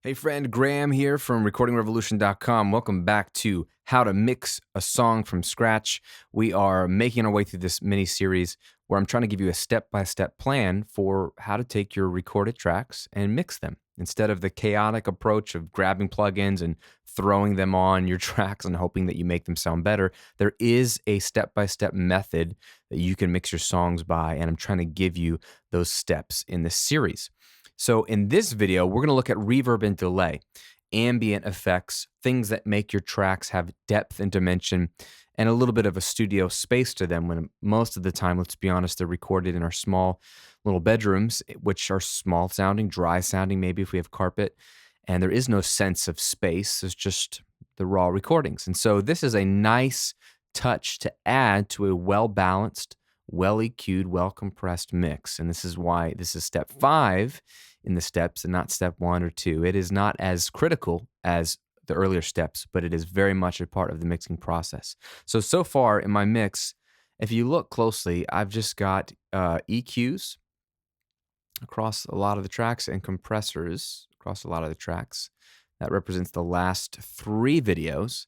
Hey friend, Graham here from recordingrevolution.com. Welcome back to How to Mix a Song from Scratch. We are making our way through this mini series where I'm trying to give you a step-by-step plan for how to take your recorded tracks and mix them. Instead of the chaotic approach of grabbing plugins and throwing them on your tracks and hoping that you make them sound better, there is a step-by-step method that you can mix your songs by, and I'm trying to give you those steps in this series. So in this video, we're going to look at reverb and delay, ambient effects, things that make your tracks have depth and dimension, and a little bit of a studio space to them when most of the time, let's be honest, they're recorded in our small little bedrooms, which are small sounding, dry sounding, maybe if we have carpet, and there is no sense of space. It's just the raw recordings. And so this is a nice touch to add to a well-balanced, well EQ'd, well compressed mix. And this is why this is step 5 in the steps and not step 1 or 2. It is not as critical as the earlier steps, but it is very much a part of the mixing process. So far in my mix, if you look closely, I've just got EQs across a lot of the tracks and compressors across a lot of the tracks. That represents the last 3 videos.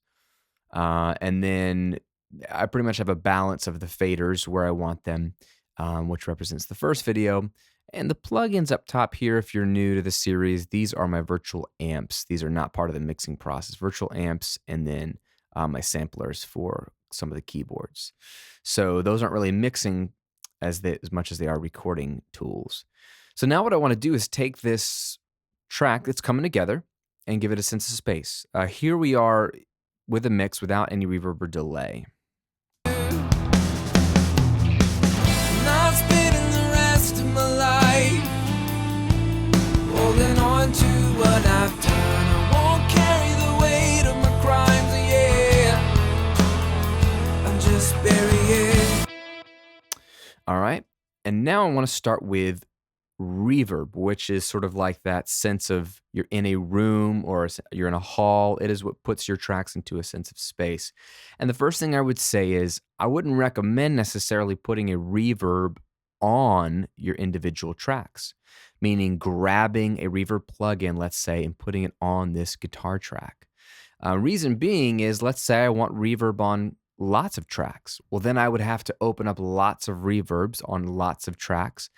And then I pretty much have a balance of the faders where I want them, which represents the first video. And the plugins up top here, if you're new to the series, these are my virtual amps. These are not part of the mixing process. Virtual amps and then my samplers for some of the keyboards. So those aren't really mixing as much as they are recording tools. So now what I want to do is take this track that's coming together and give it a sense of space. Here we are with a mix without any reverb or delay. Not spending the rest of my life holding on to what I've done. I won't carry the weight of my crimes, yeah. I'm just burying. All right, and now I want to start with reverb, which is sort of like that sense of you're in a room or you're in a hall. It is what puts your tracks into a sense of space. And the first thing I would say is I wouldn't recommend necessarily putting a reverb on your individual tracks, meaning grabbing a reverb plugin, let's say, and putting it on this guitar track. Reason being is, let's say I want reverb on lots of tracks. Well, then I would have to open up lots of reverbs on lots of tracks.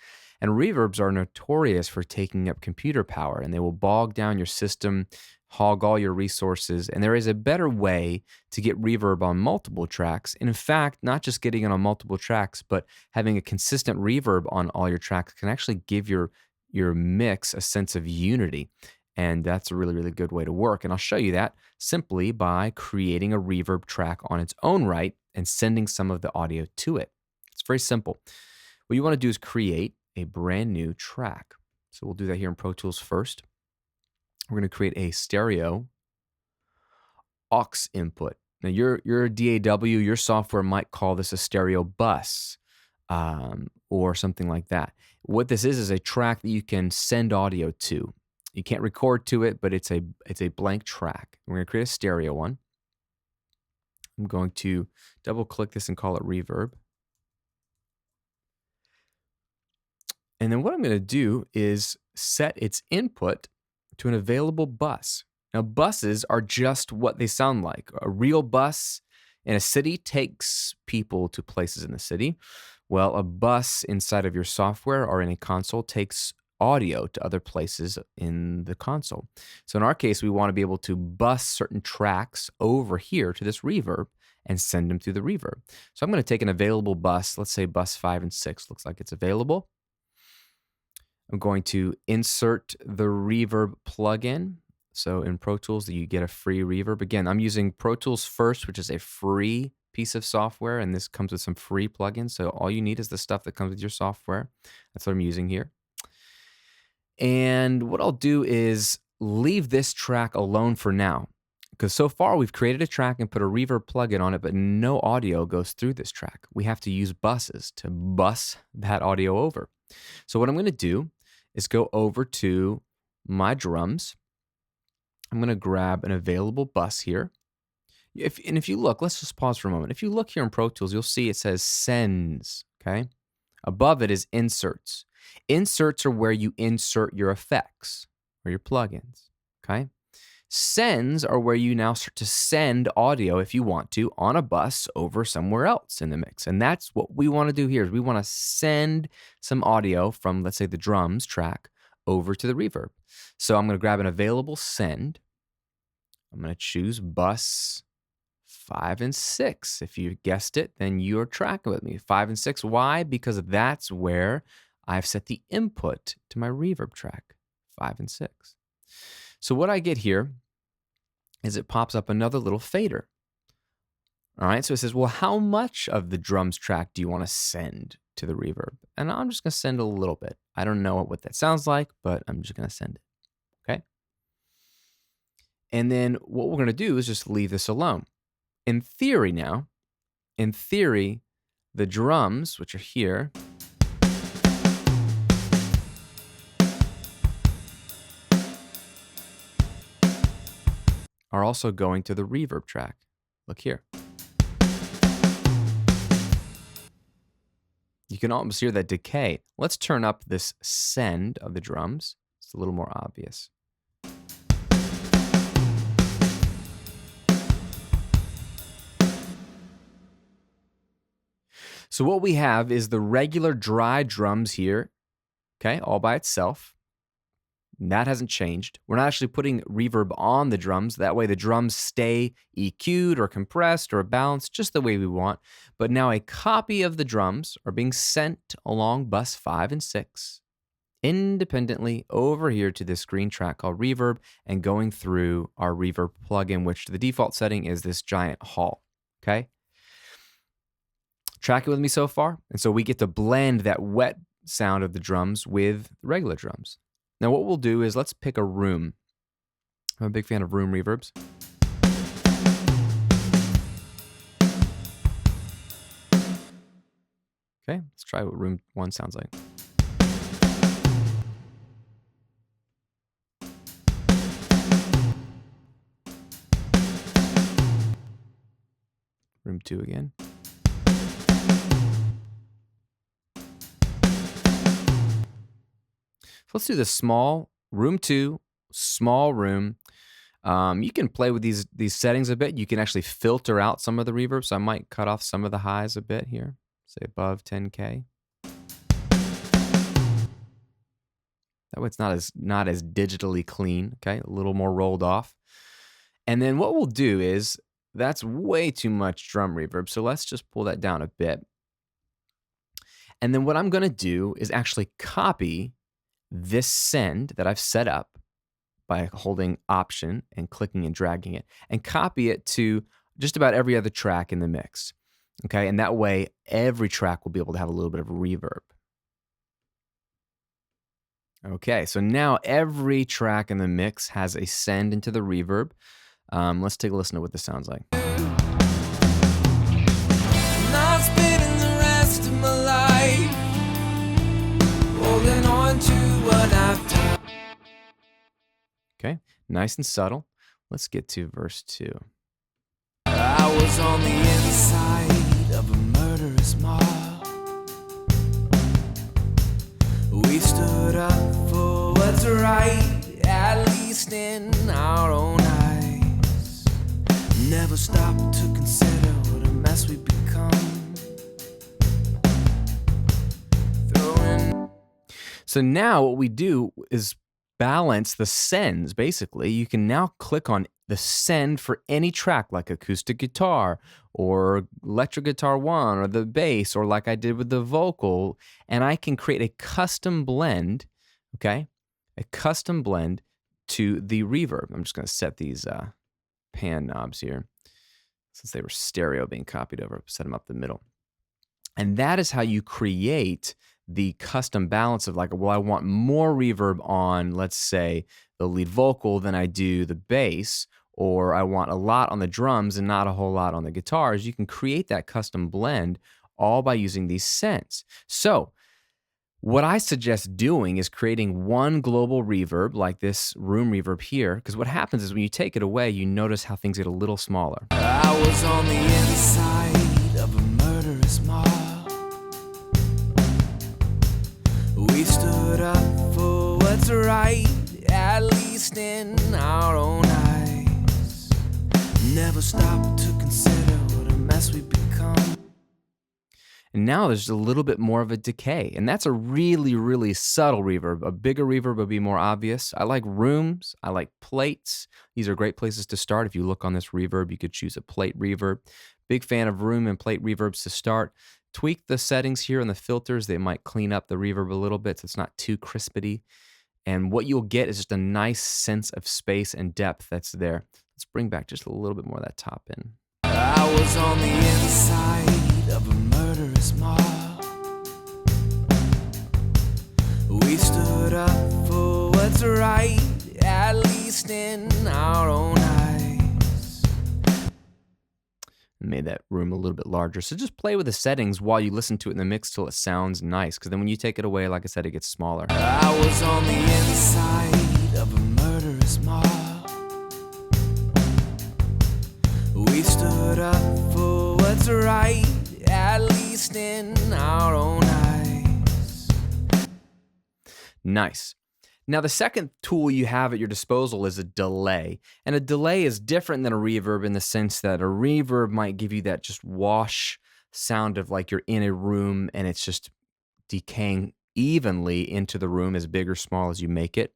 And reverbs are notorious for taking up computer power, and they will bog down your system, hog all your resources. And there is a better way to get reverb on multiple tracks. And in fact, not just getting it on multiple tracks, but having a consistent reverb on all your tracks can actually give your mix a sense of unity. And that's a really, really good way to work. And I'll show you that simply by creating a reverb track on its own right and sending some of the audio to it. It's very simple. What you want to do is create a brand new track. So we'll do that here in Pro Tools first. We're going to create a stereo aux input. Now your DAW, your software might call this a stereo bus or something like that. What this is a track that you can send audio to. You can't record to it, but it's a blank track. We're going to create a stereo one. I'm going to double click this and call it reverb. And then what I'm going to do is set its input to an available bus. Now, buses are just what they sound like. A real bus in a city takes people to places in the city. Well, a bus inside of your software or in a console takes audio to other places in the console. So in our case, we want to be able to bus certain tracks over here to this reverb and send them through the reverb. So I'm going to take an available bus. Let's say bus 5 and 6 looks like it's available. I'm going to insert the reverb plugin. So in Pro Tools, you get a free reverb. Again, I'm using Pro Tools First, which is a free piece of software, and this comes with some free plugins. So all you need is the stuff that comes with your software. That's what I'm using here. And what I'll do is leave this track alone for now, because so far we've created a track and put a reverb plugin on it, but no audio goes through this track. We have to use buses to bus that audio over. So what I'm going to do is go over to my drums. I'm going to grab an available bus here. If you look, let's just pause for a moment. If you look here in Pro Tools, you'll see it says sends, okay? Above it is inserts. Inserts are where you insert your effects or your plugins, okay? Sends are where you now start to send audio, if you want to, on a bus over somewhere else in the mix. And that's what we want to do here is we want to send some audio from, let's say, the drums track over to the reverb. So I'm going to grab an available send. I'm going to choose bus 5 and 6. If you guessed it, then you're tracking with me. 5 and 6. Why? Because that's where I've set the input to my reverb track, 5 and 6. So what I get here is it pops up another little fader. All right, so it says, well, how much of the drums track do you want to send to the reverb? And I'm just going to send a little bit. I don't know what that sounds like, but I'm just going to send it, okay? And then what we're going to do is just leave this alone. In theory now, the drums, which are here, are also going to the reverb track. Look here. You can almost hear that decay. Let's turn up this send of the drums. It's a little more obvious. So what we have is the regular dry drums here, okay, all by itself. That hasn't changed. We're not actually putting reverb on the drums. That way the drums stay EQ'd or compressed or balanced just the way we want. But now a copy of the drums are being sent along bus 5 and 6 independently over here to this screen track called Reverb and going through our Reverb plugin, which the default setting is this giant hall, okay? Tracking with me so far? And so we get to blend that wet sound of the drums with the regular drums. Now what we'll do is let's pick a room. I'm a big fan of room reverbs. Okay, let's try what room 1 sounds like. Room 2 again. Let's do the small, room 2, small room. You can play with these settings a bit. You can actually filter out some of the reverb. So I might cut off some of the highs a bit here, say above 10K. That way it's not as digitally clean, okay? A little more rolled off. And then what we'll do is, that's way too much drum reverb. So let's just pull that down a bit. And then what I'm gonna do is actually copy this send that I've set up by holding Option and clicking and dragging it, and copy it to just about every other track in the mix, okay? And that way, every track will be able to have a little bit of reverb. Okay, so now every track in the mix has a send into the reverb. Let's take a listen to what this sounds like. Not spending the rest of my life holding on to what I've done. Okay, nice and subtle. Let's get to verse 2. I was on the inside of a murderous mob. We stood up for what's right, at least in our own eyes. Never stopped to consider what a mess we've become. So now what we do is balance the sends, basically. You can now click on the send for any track, like acoustic guitar or electric guitar 1 or the bass, or like I did with the vocal, and I can create a custom blend, okay? A custom blend to the reverb. I'm just going to set these pan knobs here. Since they were stereo being copied over, set them up the middle. And that is how you create the custom balance of like, well, I want more reverb on, let's say, the lead vocal than I do the bass, or I want a lot on the drums and not a whole lot on the guitars. You can create that custom blend all by using these sends. So what I suggest doing is creating one global reverb like this room reverb here, because what happens is when you take it away, you notice how things get a little smaller. I was on the inside of a murderous mob. We stood up for what's right, at least least in our own eyes. Never stop to consider what a mess we've become. And now there's a little bit more of a decay, and that's a really, really subtle reverb. A bigger reverb would be more obvious. I like rooms. I like plates. These are great places to start. If you look on this reverb, you could choose a plate reverb. Big fan of room and plate reverbs to start. Tweak the settings here on the filters. They might clean up the reverb a little bit so it's not too crispity. And what you'll get is just a nice sense of space and depth that's there. Let's bring back just a little bit more of that top end. I was on the inside of a murderous mob. We stood up for what's right, at least in our own eyes. Made that room a little bit larger. So just play with the settings while you listen to it in the mix till it sounds nice. Because then when you take it away, like I said, it gets smaller. I was on the inside of a murderous mob. We stood up for what's right, at least in our own eyes. Nice. Now, the second tool you have at your disposal is a delay. And a delay is different than a reverb in the sense that a reverb might give you that just wash sound of like you're in a room and it's just decaying evenly into the room, as big or small as you make it.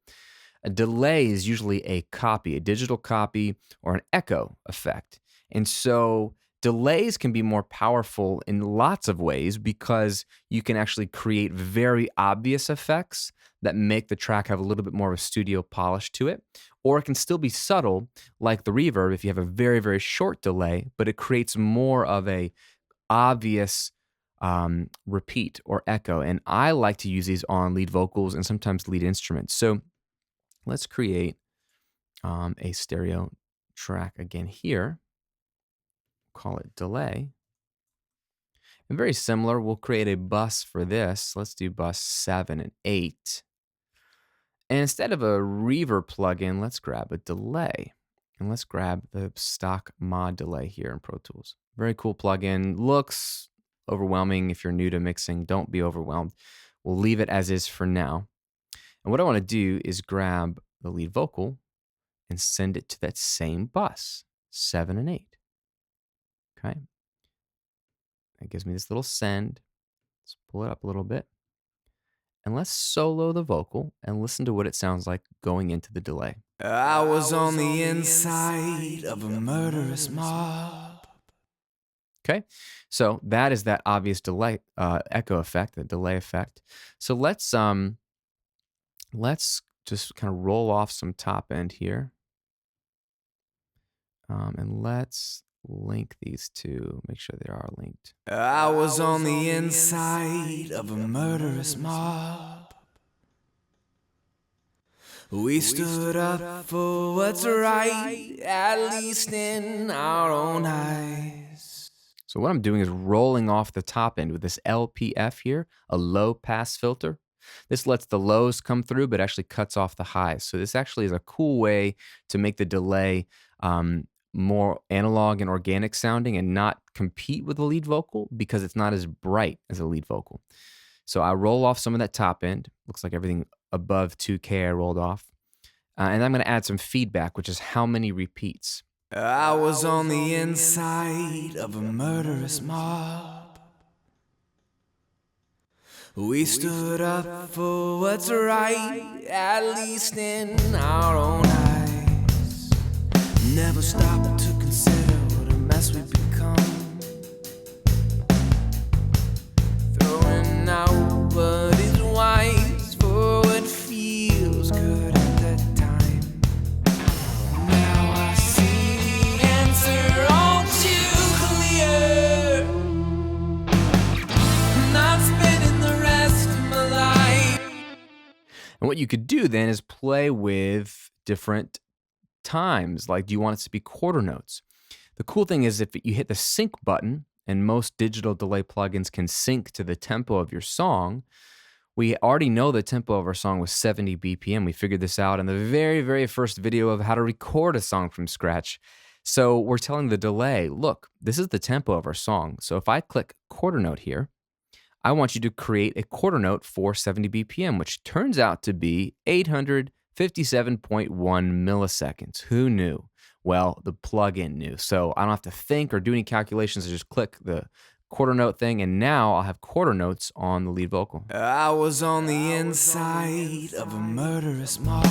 A delay is usually a copy, a digital copy, or an echo effect. And so delays can be more powerful in lots of ways because you can actually create very obvious effects that make the track have a little bit more of a studio polish to it. Or it can still be subtle, like the reverb, if you have a very, very short delay, but it creates more of a obvious repeat or echo. And I like to use these on lead vocals and sometimes lead instruments. So let's create a stereo track again here. Call it delay. And very similar, we'll create a bus for this. Let's do bus 7 and 8. And instead of a reverb plugin, let's grab a delay. And let's grab the stock mod delay here in Pro Tools. Very cool plugin. Looks overwhelming if you're new to mixing. Don't be overwhelmed. We'll leave it as is for now. And what I want to do is grab the lead vocal and send it to that same bus, 7 and 8. Okay. That gives me this little send. Let's pull it up a little bit. And let's solo the vocal and listen to what it sounds like going into the delay. I was on the inside of a murderous mob. Okay, so that is that obvious delay echo effect, the delay effect. So let's just kind of roll off some top end here, and let's link these two. Make sure they are linked. I was on the inside of a murderous mob. We stood up for what's right, at least in our own eyes. So what I'm doing is rolling off the top end with this LPF here, a low pass filter. This lets the lows come through, but actually cuts off the highs. So this actually is a cool way to make the delay more analog and organic sounding and not compete with the lead vocal because it's not as bright as a lead vocal. So I roll off some of that top end. Looks like everything above 2K I rolled off. And I'm going to add some feedback, which is how many repeats. I was on the inside of a murderous mob. We stood up for what's right, at least in our own eyes. Never stop to consider what a mess we've become. Throwing out what is wise for what feels good at that time. Now I see the answer all too clear. Not spending the rest of my life. And what you could do then is play with different times. Like, do you want it to be quarter notes? The cool thing is if you hit the sync button, and most digital delay plugins can sync to the tempo of your song, we already know the tempo of our song was 70 BPM. We figured this out in the very, very first video of how to record a song from scratch. So we're telling the delay, look, this is the tempo of our song. So if I click quarter note here, I want you to create a quarter note for 70 BPM, which turns out to be 800 57.1 milliseconds. Who knew? Well, the plugin knew. So I don't have to think or do any calculations. I just click the quarter note thing, and now I'll have quarter notes on the lead vocal. I was on the inside of a murderous mob.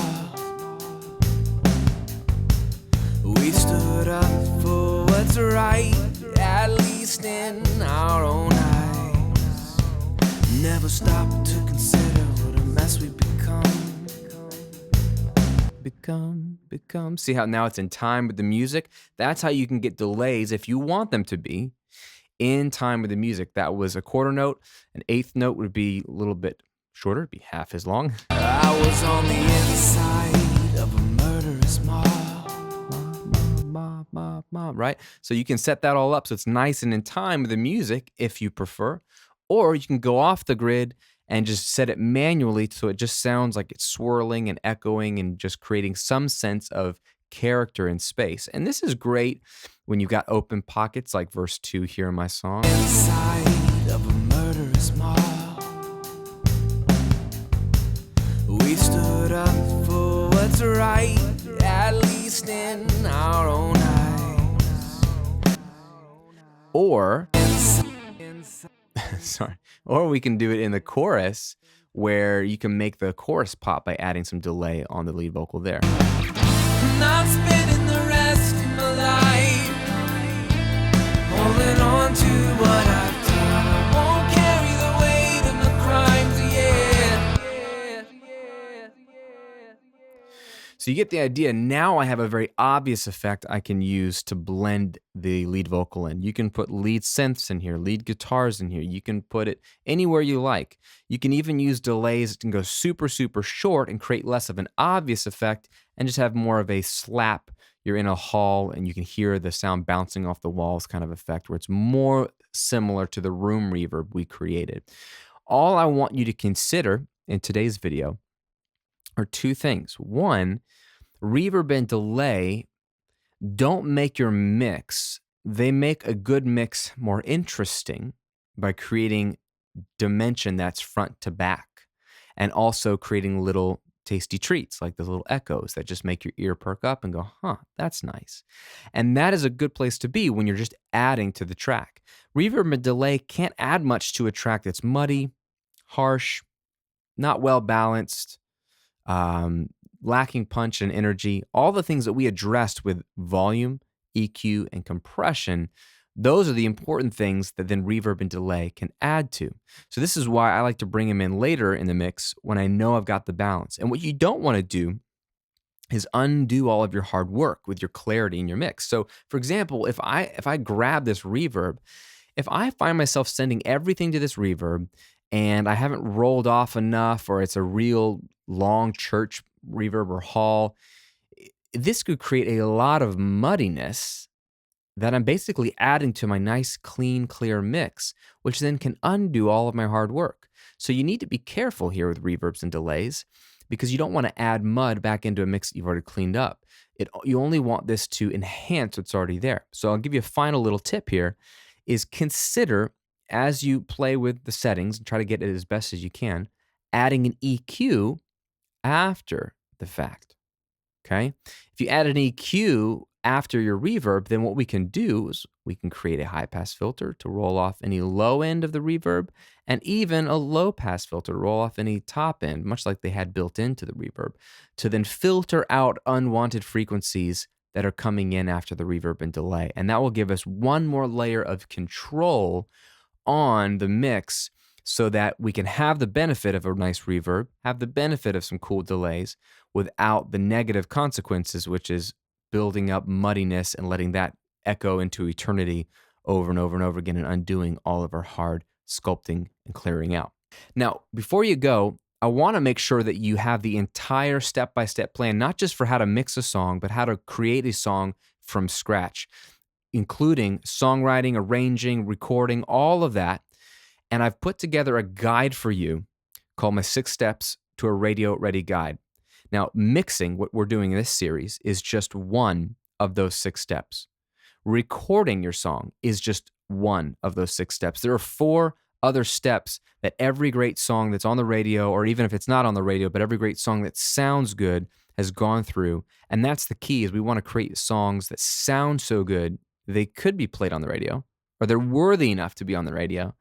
We stood up for what's right, at least in our own eyes. Never stopped to consider what a mess we become. See how now it's in time with the music? That's how you can get delays if you want them to be in time with the music. That was a quarter note. An eighth note would be a little bit shorter, it'd be half as long. I was on the inside of a murderous mob. Right? So you can set that all up so it's nice and in time with the music if you prefer. Or you can go off the grid and just set it manually so it just sounds like it's swirling and echoing and just creating some sense of character and space. And this is great when you've got open pockets like verse 2 here in my song. Inside of a murderous mob. We stood up for what's right, at least in our own eyes. Or sorry. Or we can do it in the chorus where you can make the chorus pop by adding some delay on the lead vocal there. Not spending the rest of my life holding on to what I've done. I won't carry the weight of my crimes, So you get the idea. Now I have a very obvious effect I can use to blend the lead vocal in. You can put lead synths in here, lead guitars in here. You can put it anywhere you like. You can even use delays that can go super, super short and create less of an obvious effect and just have more of a slap. You're in a hall and you can hear the sound bouncing off the walls kind of effect where it's more similar to the room reverb we created. All I want you to consider in today's video are two things. One, reverb and delay don't make your mix. They make a good mix more interesting by creating dimension that's front to back and also creating little tasty treats like the little echoes that just make your ear perk up and go, huh, that's nice. And that is a good place to be when you're just adding to the track. Reverb and delay can't add much to a track that's muddy, harsh, not well balanced, lacking punch and energy, all the things that we addressed with volume, EQ, and compression. Those are the important things that then reverb and delay can add to. So this is why I like to bring them in later in the mix when I know I've got the balance. And what you don't want to do is undo all of your hard work with your clarity in your mix. So for example, if I grab this reverb, if I find myself sending everything to this reverb and I haven't rolled off enough, or it's a real long church reverb or hall, this could create a lot of muddiness that I'm basically adding to my nice, clean, clear mix, which then can undo all of my hard work. So you need to be careful here with reverbs and delays because you don't want to add mud back into a mix that you've already cleaned up. You only want this to enhance what's already there. So I'll give you a final little tip here is consider as you play with the settings and try to get it as best as you can, adding an EQ after the fact, okay? If you add an EQ after your reverb, then what we can do is we can create a high-pass filter to roll off any low end of the reverb and even a low-pass filter to roll off any top end, much like they had built into the reverb, to then filter out unwanted frequencies that are coming in after the reverb and delay. And that will give us one more layer of control on the mix so that we can have the benefit of a nice reverb, have the benefit of some cool delays without the negative consequences, which is building up muddiness and letting that echo into eternity over and over and over again and undoing all of our hard sculpting and clearing out. Now, before you go, I want to make sure that you have the entire step-by-step plan, not just for how to mix a song, but how to create a song from scratch, including songwriting, arranging, recording, all of that. And I've put together a guide for you called my 6 Steps to a Radio Ready Guide. Now, mixing, what we're doing in this series, is just one of those 6 steps. Recording your song is just one of those 6 steps. There are 4 other steps that every great song that's on the radio, or even if it's not on the radio, but every great song that sounds good has gone through. And that's the key, is we want to create songs that sound so good they could be played on the radio, or they're worthy enough to be on the radio.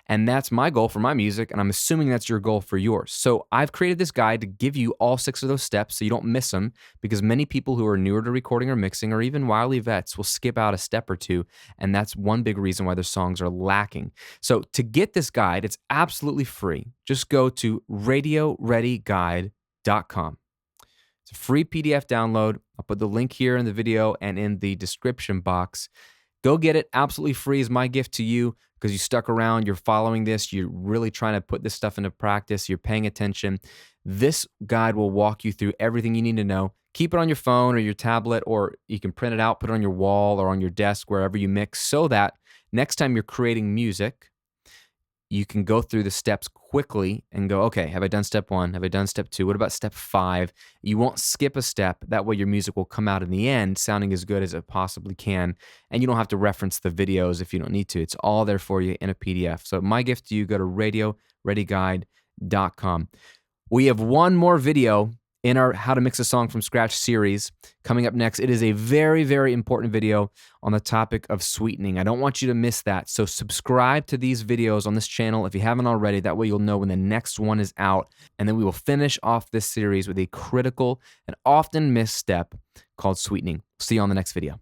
And that's my goal for my music, and I'm assuming that's your goal for yours. So I've created this guide to give you all 6 of those steps so you don't miss them, because many people who are newer to recording or mixing, or even wily vets, will skip out a step or two, and that's one big reason why their songs are lacking. So to get this guide, it's absolutely free. Just go to radioreadyguide.com. It's a free PDF download. I'll put the link here in the video and in the description box. Go get it. Absolutely free is my gift to you, because you stuck around, you're following this, you're really trying to put this stuff into practice, you're paying attention. This guide will walk you through everything you need to know. Keep it on your phone or your tablet, or you can print it out, put it on your wall or on your desk, wherever you mix, so that next time you're creating music, you can go through the steps quickly and go, okay, have I done step 1? Have I done step 2? What about step 5? You won't skip a step. That way your music will come out in the end sounding as good as it possibly can. And you don't have to reference the videos if you don't need to. It's all there for you in a PDF. So my gift to you, go to radioreadyguide.com. We have one more video in our How to Mix a Song from Scratch series coming up next. It is a very, very important video on the topic of sweetening. I don't want you to miss that. So subscribe to these videos on this channel if you haven't already. That way you'll know when the next one is out. And then we will finish off this series with a critical and often missed step called sweetening. See you on the next video.